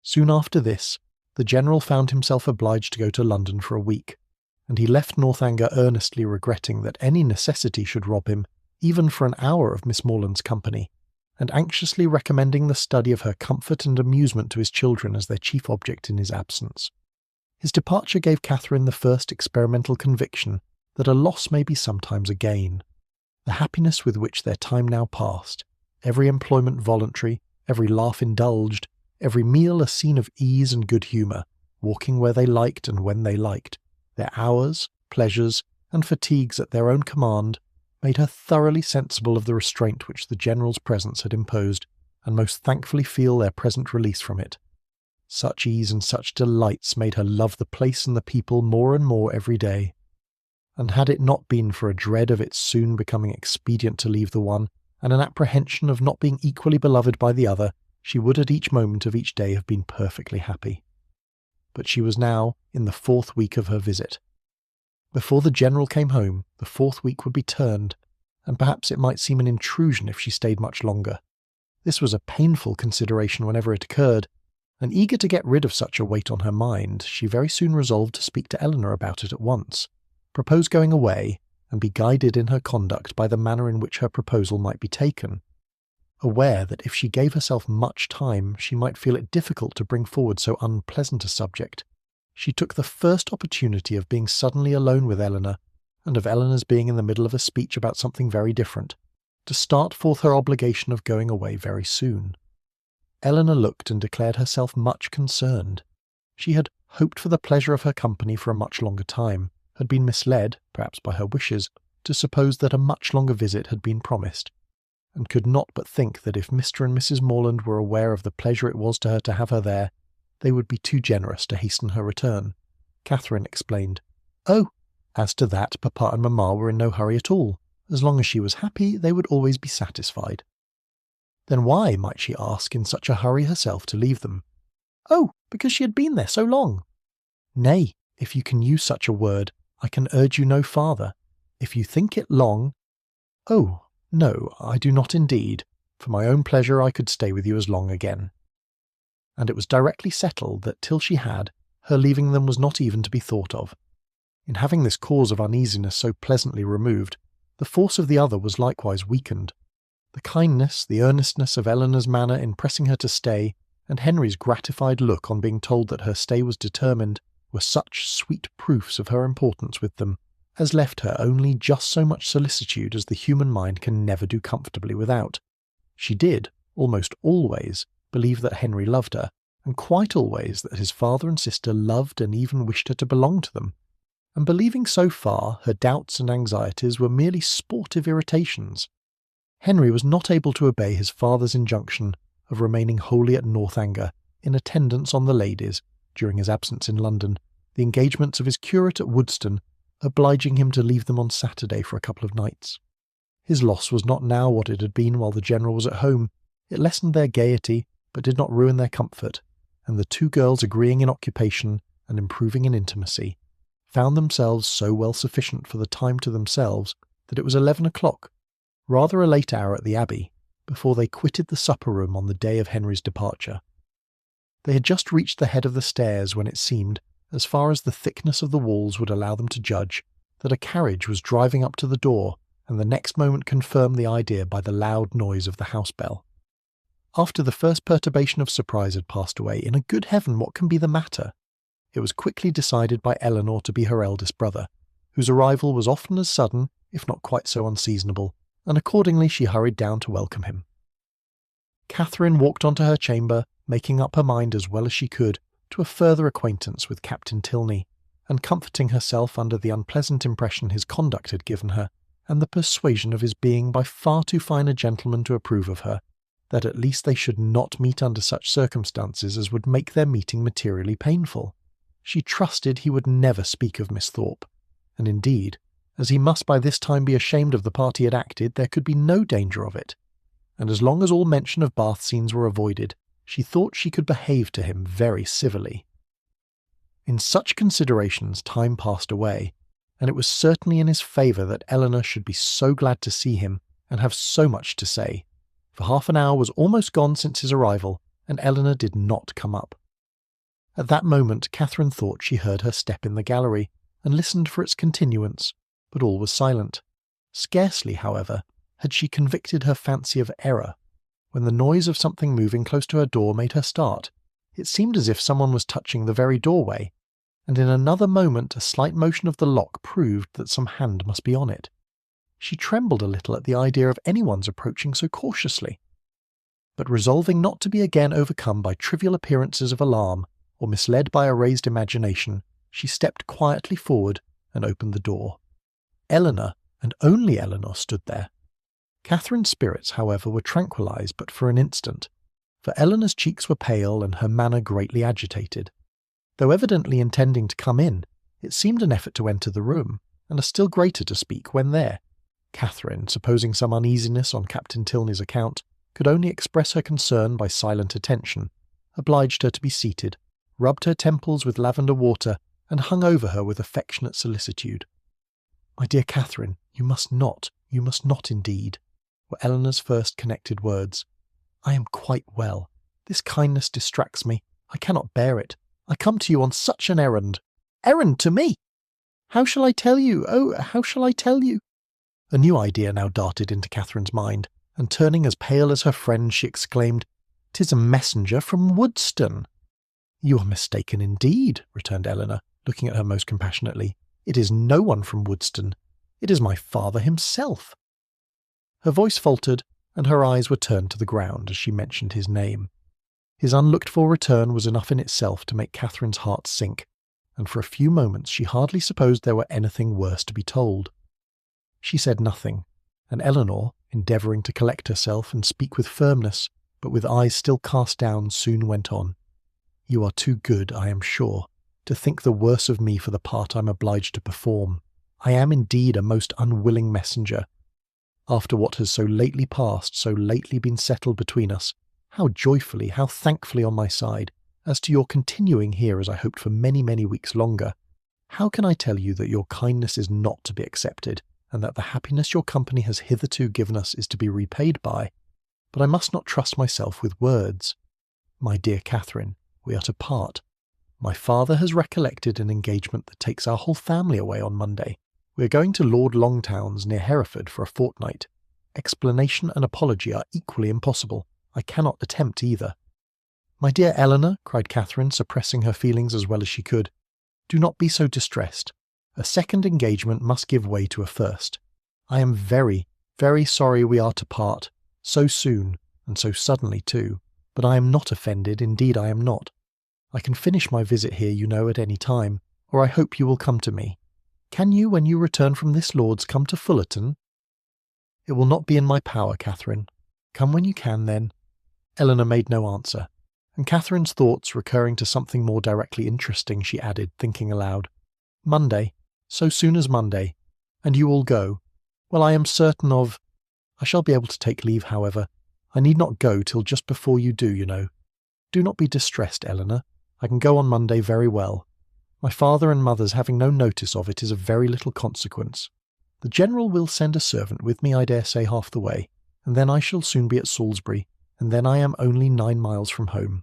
Soon after this, the General found himself obliged to go to London for a week, and he left Northanger earnestly regretting that any necessity should rob him, even for an hour, of Miss Morland's company, and anxiously recommending the study of her comfort and amusement to his children as their chief object in his absence. His departure gave Catherine the first experimental conviction that a loss may be sometimes a gain. The happiness with which their time now passed, every employment voluntary, every laugh indulged, every meal a scene of ease and good humour, walking where they liked and when they liked, their hours, pleasures, and fatigues at their own command, made her thoroughly sensible of the restraint which the General's presence had imposed, and most thankfully feel their present release from it. Such ease and such delights made her love the place and the people more and more every day. And had it not been for a dread of its soon becoming expedient to leave the one, and an apprehension of not being equally beloved by the other, she would at each moment of each day have been perfectly happy. But she was now in the 4th week of her visit. Before the General came home, the 4th week would be turned, and perhaps it might seem an intrusion if she stayed much longer. This was a painful consideration whenever it occurred, and eager to get rid of such a weight on her mind, she very soon resolved to speak to Eleanor about it at once, propose going away, and be guided in her conduct by the manner in which her proposal might be taken. Aware that if she gave herself much time, she might feel it difficult to bring forward so unpleasant a subject, she took the first opportunity of being suddenly alone with Eleanor, and of Eleanor's being in the middle of a speech about something very different, to start forth her obligation of going away very soon. Eleanor looked and declared herself much concerned. She had hoped for the pleasure of her company for a much longer time, had been misled, perhaps by her wishes, to suppose that a much longer visit had been promised, and could not but think that if Mr. and Mrs. Morland were aware of the pleasure it was to her to have her there, they would be too generous to hasten her return. Catherine explained, "Oh, as to that, Papa and Mamma were in no hurry at all. As long as she was happy, they would always be satisfied." Then why might she ask in such a hurry herself to leave them? "Oh, because she had been there so long." "Nay, if you can use such a word, I can urge you no farther. If you think it long—" "Oh, no, I do not indeed. For my own pleasure I could stay with you as long again." And it was directly settled that till she had, her leaving them was not even to be thought of. In having this cause of uneasiness so pleasantly removed, the force of the other was likewise weakened. The kindness, the earnestness of Eleanor's manner in pressing her to stay, and Henry's gratified look on being told that her stay was determined, were such sweet proofs of her importance with them, as left her only just so much solicitude as the human mind can never do comfortably without. She did, almost always, believe that Henry loved her, and quite always that his father and sister loved and even wished her to belong to them, and believing so far, her doubts and anxieties were merely sportive irritations. Henry was not able to obey his father's injunction of remaining wholly at Northanger, in attendance on the ladies, during his absence in London, the engagements of his curate at Woodstone obliging him to leave them on Saturday for a couple of nights. His loss was not now what it had been while the General was at home. It lessened their gaiety, but did not ruin their comfort, and the two girls, agreeing in occupation and improving in intimacy, found themselves so well sufficient for the time to themselves that it was 11 o'clock, rather a late hour at the Abbey, before they quitted the supper-room on the day of Henry's departure. They had just reached the head of the stairs when it seemed, as far as the thickness of the walls would allow them to judge, that a carriage was driving up to the door, and the next moment confirmed the idea by the loud noise of the house-bell. After the first perturbation of surprise had passed away, in a good heaven, what can be the matter? It was quickly decided by Eleanor to be her eldest brother, whose arrival was often as sudden, if not quite so unseasonable, and accordingly she hurried down to welcome him. Catherine walked on to her chamber, making up her mind as well as she could to a further acquaintance with Captain Tilney, and comforting herself under the unpleasant impression his conduct had given her, and the persuasion of his being by far too fine a gentleman to approve of her, that at least they should not meet under such circumstances as would make their meeting materially painful. She trusted he would never speak of Miss Thorpe, and indeed, as he must by this time be ashamed of the part he had acted, there could be no danger of it, and as long as all mention of bath scenes were avoided, she thought she could behave to him very civilly. In such considerations time passed away, and it was certainly in his favour that Eleanor should be so glad to see him and have so much to say, for half an hour was almost gone since his arrival, and Eleanor did not come up. At that moment Catherine thought she heard her step in the gallery, and listened for its continuance, but all was silent. Scarcely, however, had she convicted her fancy of error, when the noise of something moving close to her door made her start. It seemed as if someone was touching the very doorway, and in another moment a slight motion of the lock proved that some hand must be on it. She trembled a little at the idea of anyone's approaching so cautiously, but resolving not to be again overcome by trivial appearances of alarm, or misled by a raised imagination, she stepped quietly forward and opened the door. Eleanor, and only Eleanor, stood there. Catherine's spirits, however, were tranquillised but for an instant, for Eleanor's cheeks were pale and her manner greatly agitated. Though evidently intending to come in, it seemed an effort to enter the room, and a still greater to speak when there. Catherine, supposing some uneasiness on Captain Tilney's account, could only express her concern by silent attention, obliged her to be seated, rubbed her temples with lavender water, and hung over her with affectionate solicitude. "My dear Catherine, you must not indeed," were Eleanor's first connected words. "I am quite well. This kindness distracts me. I cannot bear it. I come to you on such an errand." "Errand to me? How shall I tell you? Oh, how shall I tell you?" A new idea now darted into Catherine's mind, and turning as pale as her friend, she exclaimed, "'Tis a messenger from Woodston." "You are mistaken indeed," returned Eleanor, looking at her most compassionately. "It is no one from Woodston. It is my father himself." Her voice faltered, and her eyes were turned to the ground as she mentioned his name. His unlooked-for return was enough in itself to make Catherine's heart sink, and for a few moments she hardly supposed there were anything worse to be told. She said nothing, and Eleanor, endeavouring to collect herself and speak with firmness, but with eyes still cast down, soon went on. "You are too good, I am sure, to think the worse of me for the part I am obliged to perform. I am indeed a most unwilling messenger. After what has so lately passed, so lately been settled between us, how joyfully, how thankfully on my side, as to your continuing here as I hoped for many, many weeks longer, how can I tell you that your kindness is not to be accepted, and that the happiness your company has hitherto given us is to be repaid by? But I must not trust myself with words. My dear Catherine, we are to part. My father has recollected an engagement that takes our whole family away on Monday. We are going to Lord Longtown's near Hereford for a fortnight. Explanation and apology are equally impossible. I cannot attempt either." "My dear Eleanor," cried Catherine, suppressing her feelings as well as she could, "do not be so distressed. A second engagement must give way to a first. I am very, very sorry we are to part, so soon, and so suddenly too, but I am not offended, indeed I am not. I can finish my visit here, you know, at any time, or I hope you will come to me. Can you, when you return from this Lord's, come to Fullerton?" "It will not be in my power, Catherine. Come when you can, then." Eleanor made no answer, and Catherine's thoughts recurring to something more directly interesting, she added, thinking aloud, "Monday, so soon as Monday, and you will go. Well, I am certain of— I shall be able to take leave, however. I need not go till just before you do, you know. Do not be distressed, Eleanor. I can go on Monday very well. My father and mother's having no notice of it is of very little consequence. The General will send a servant with me, I dare say, half the way, and then I shall soon be at Salisbury, and then I am only 9 miles from home."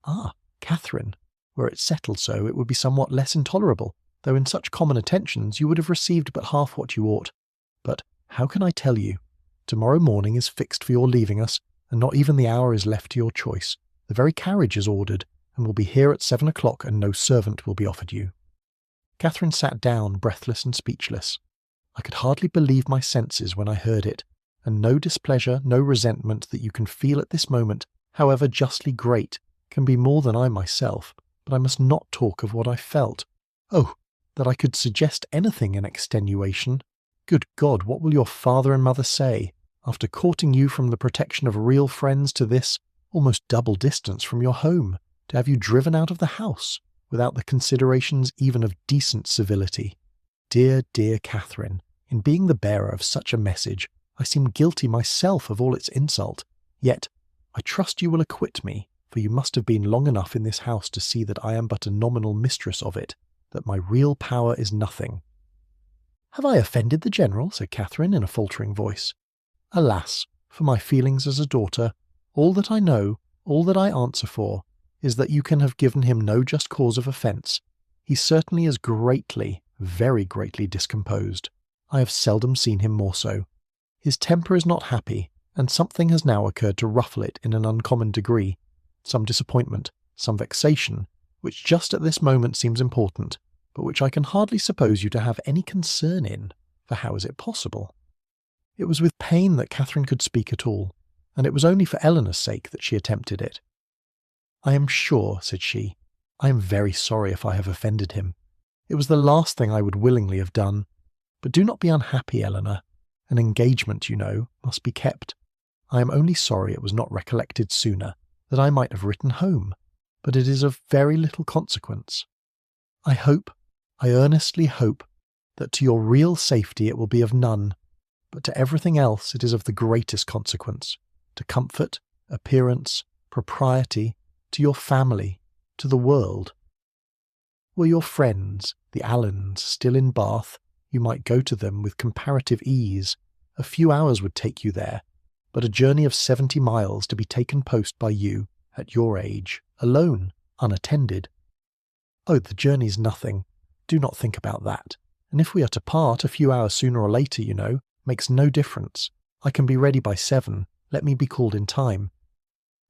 "Ah, Catherine, were it settled so, it would be somewhat less intolerable, though in such common attentions you would have received but half what you ought. But how can I tell you? Tomorrow morning is fixed for your leaving us, and not even the hour is left to your choice. The very carriage is ordered, and will be here at 7 o'clock, and no servant will be offered you." Catherine sat down, breathless and speechless. I could hardly believe my senses when I heard it, and no displeasure, no resentment that you can feel at this moment, however justly great, can be more than I myself, but I must not talk of what I felt. Oh, that I could suggest anything in extenuation! Good God, what will your father and mother say, after courting you from the protection of real friends to this, almost double distance from your home, to have you driven out of the house, without the considerations even of decent civility? Dear, dear Catherine, in being the bearer of such a message, I seem guilty myself of all its insult. Yet, I trust you will acquit me, for you must have been long enough in this house to see that I am but a nominal mistress of it, that my real power is nothing." "Have I offended the General?" said Catherine in a faltering voice. "Alas, for my feelings as a daughter, all that I know, all that I answer for, is that you can have given him no just cause of offence. He certainly is greatly, very greatly discomposed. I have seldom seen him more so. His temper is not happy, and something has now occurred to ruffle it in an uncommon degree. Some disappointment, some vexation, which just at this moment seems important, but which I can hardly suppose you to have any concern in, for how is it possible? It was with pain that Catherine could speak at all, and it was only for Eleanor's sake that she attempted it. "I am sure," said she, "I am very sorry if I have offended him. It was the last thing I would willingly have done. But do not be unhappy, Eleanor. An engagement, you know, must be kept. I am only sorry it was not recollected sooner, that I might have written home, but it is of very little consequence. I earnestly hope, that to your real safety it will be of none, but to everything else it is of the greatest consequence, to comfort, appearance, propriety, to your family, to the world. Were your friends, the Allens, still in Bath, you might go to them with comparative ease. A few hours would take you there, but a journey of 70 miles to be taken post by you, at your age, alone, unattended. Oh, the journey's nothing. Do not think about that. And if we are to part a few hours sooner or later, you know, makes no difference. I can be ready by 7. Let me be called in time."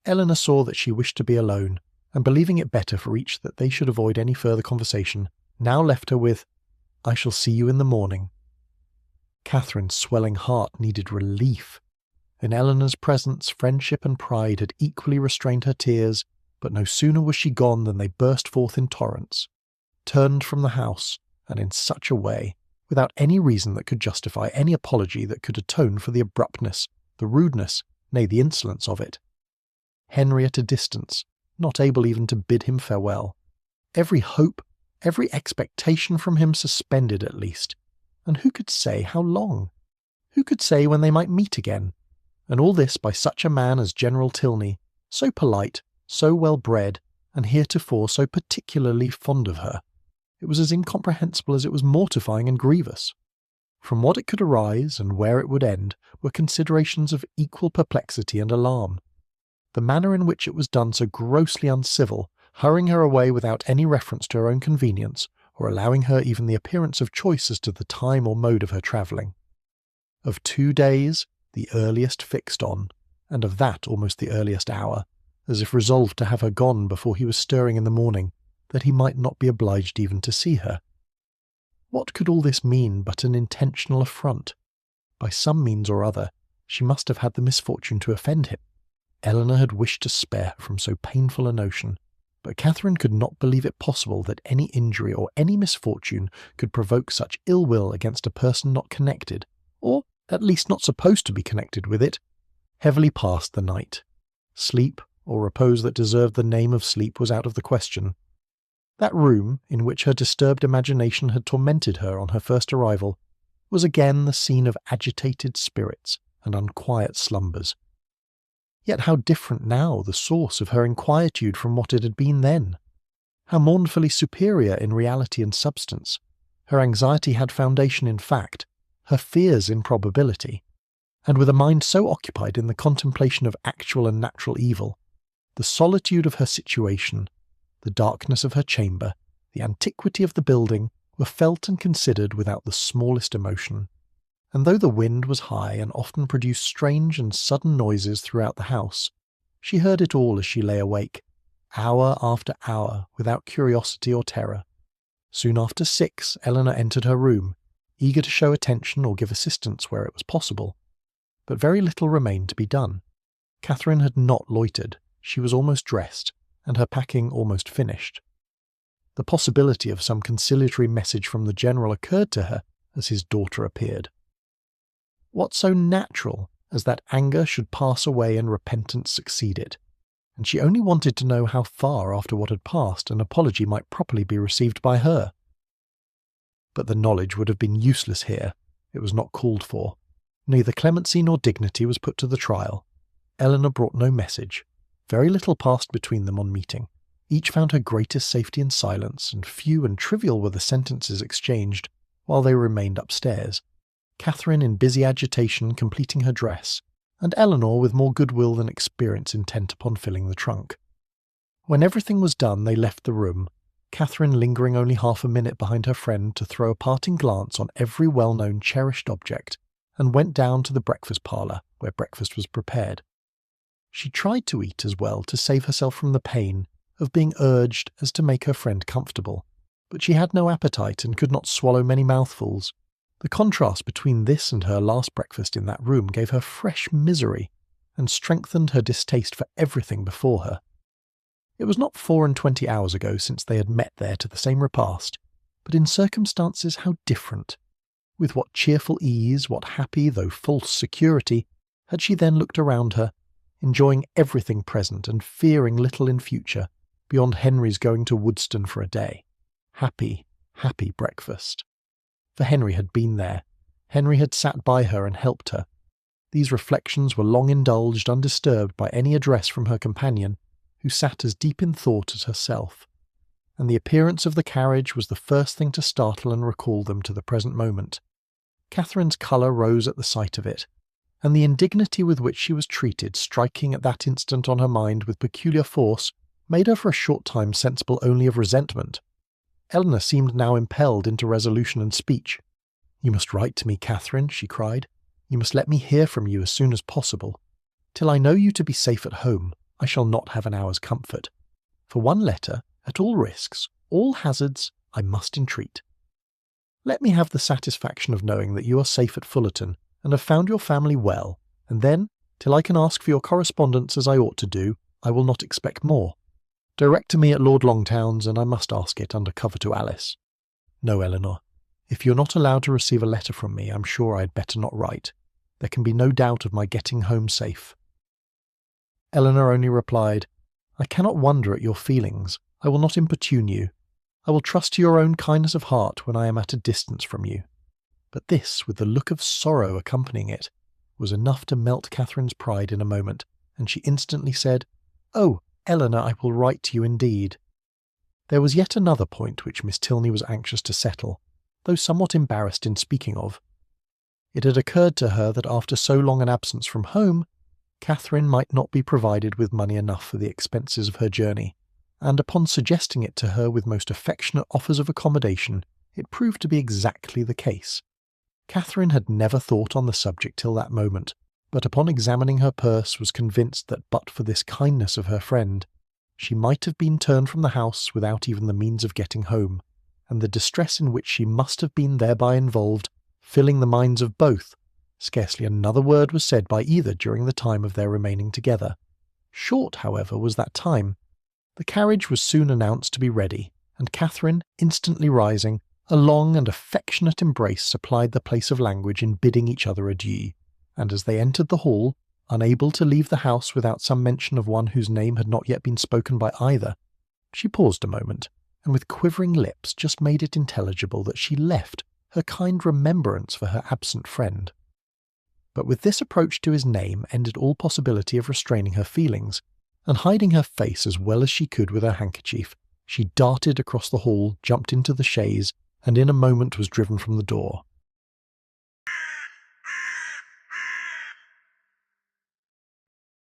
Eleanor saw that she wished to be alone, and believing it better for each that they should avoid any further conversation, now left her with, "I shall see you in the morning." Catherine's swelling heart needed relief. In Eleanor's presence, friendship and pride had equally restrained her tears, but no sooner was she gone than they burst forth in torrents. Turned from the house, and in such a way, without any reason that could justify any apology that could atone for the abruptness, the rudeness, nay, the insolence of it. Henry at a distance, not able even to bid him farewell. Every hope, every expectation from him suspended at least. And who could say how long? Who could say when they might meet again? And all this by such a man as General Tilney, so polite, so well bred, and heretofore so particularly fond of her. It was as incomprehensible as it was mortifying and grievous. From what it could arise and where it would end were considerations of equal perplexity and alarm. The manner in which it was done so grossly uncivil, hurrying her away without any reference to her own convenience, or allowing her even the appearance of choice as to the time or mode of her travelling. Of 2 days, the earliest fixed on, and of that almost the earliest hour, as if resolved to have her gone before he was stirring in the morning, that he might not be obliged even to see her. What could all this mean but an intentional affront? By some means or other, she must have had the misfortune to offend him. Eleanor had wished to spare her from so painful a notion, but Catherine could not believe it possible that any injury or any misfortune could provoke such ill will against a person not connected, or at least not supposed to be connected with it. Heavily passed the night. Sleep, or repose that deserved the name of sleep, was out of the question. That room, in which her disturbed imagination had tormented her on her first arrival, was again the scene of agitated spirits and unquiet slumbers. Yet how different now the source of her inquietude from what it had been then! How mournfully superior in reality and substance! Her anxiety had foundation in fact, her fears in probability, and with a mind so occupied in the contemplation of actual and natural evil, the solitude of her situation, the darkness of her chamber, the antiquity of the building, were felt and considered without the smallest emotion. And though the wind was high and often produced strange and sudden noises throughout the house, she heard it all as she lay awake, hour after hour, without curiosity or terror. Soon after 6, Eleanor entered her room, eager to show attention or give assistance where it was possible. But very little remained to be done. Catherine had not loitered, she was almost dressed, and her packing almost finished. The possibility of some conciliatory message from the General occurred to her as his daughter appeared. What so natural as that anger should pass away and repentance succeed it? And she only wanted to know how far after what had passed an apology might properly be received by her. But the knowledge would have been useless here. It was not called for. Neither clemency nor dignity was put to the trial. Eleanor brought no message. Very little passed between them on meeting. Each found her greatest safety in silence, and few and trivial were the sentences exchanged while they remained upstairs. Catherine in busy agitation completing her dress, and Eleanor with more goodwill than experience intent upon filling the trunk. When everything was done, they left the room, Catherine lingering only half a minute behind her friend to throw a parting glance on every well-known cherished object, and went down to the breakfast parlour, where breakfast was prepared. She tried to eat as well to save herself from the pain of being urged as to make her friend comfortable, but she had no appetite and could not swallow many mouthfuls. The contrast between this and her last breakfast in that room gave her fresh misery, and strengthened her distaste for everything before her. It was not 24 hours ago since they had met there to the same repast, but in circumstances how different. With what cheerful ease, what happy though false security, had she then looked around her, enjoying everything present and fearing little in future, beyond Henry's going to Woodston for a day. Happy, happy breakfast. For Henry had been there. Henry had sat by her and helped her. These reflections were long indulged undisturbed by any address from her companion, who sat as deep in thought as herself, and the appearance of the carriage was the first thing to startle and recall them to the present moment. Catherine's colour rose at the sight of it, and the indignity with which she was treated, striking at that instant on her mind with peculiar force, made her for a short time sensible only of resentment. Eleanor seemed now impelled into resolution and speech. "You must write to me, Catherine," she cried. "You must let me hear from you as soon as possible. Till I know you to be safe at home, I shall not have an hour's comfort. For one letter, at all risks, all hazards, I must entreat. Let me have the satisfaction of knowing that you are safe at Fullerton, and have found your family well, and then, till I can ask for your correspondence as I ought to do, I will not expect more. Direct to me at Lord Longtown's, and I must ask it under cover to Alice. No, Eleanor, if you're not allowed to receive a letter from me, I'm sure I had better not write. There can be no doubt of my getting home safe." Eleanor only replied, "I cannot wonder at your feelings. I will not importune you. I will trust to your own kindness of heart when I am at a distance from you." But this, with the look of sorrow accompanying it, was enough to melt Catherine's pride in a moment, and she instantly said, "Oh, Eleanor, I will write to you indeed." There was yet another point which Miss Tilney was anxious to settle, though somewhat embarrassed in speaking of. It had occurred to her that after so long an absence from home, Catherine might not be provided with money enough for the expenses of her journey, and upon suggesting it to her with most affectionate offers of accommodation, it proved to be exactly the case. Catherine had never thought on the subject till that moment, but upon examining her purse was convinced that but for this kindness of her friend, she might have been turned from the house without even the means of getting home, and the distress in which she must have been thereby involved, filling the minds of both. Scarcely another word was said by either during the time of their remaining together. Short, however, was that time. The carriage was soon announced to be ready, and Catherine, instantly rising, a long and affectionate embrace supplied the place of language in bidding each other adieu, and as they entered the hall, unable to leave the house without some mention of one whose name had not yet been spoken by either, she paused a moment, and with quivering lips just made it intelligible that she left her kind remembrance for her absent friend. But with this approach to his name ended all possibility of restraining her feelings, and hiding her face as well as she could with her handkerchief, she darted across the hall, jumped into the chaise, and in a moment was driven from the door.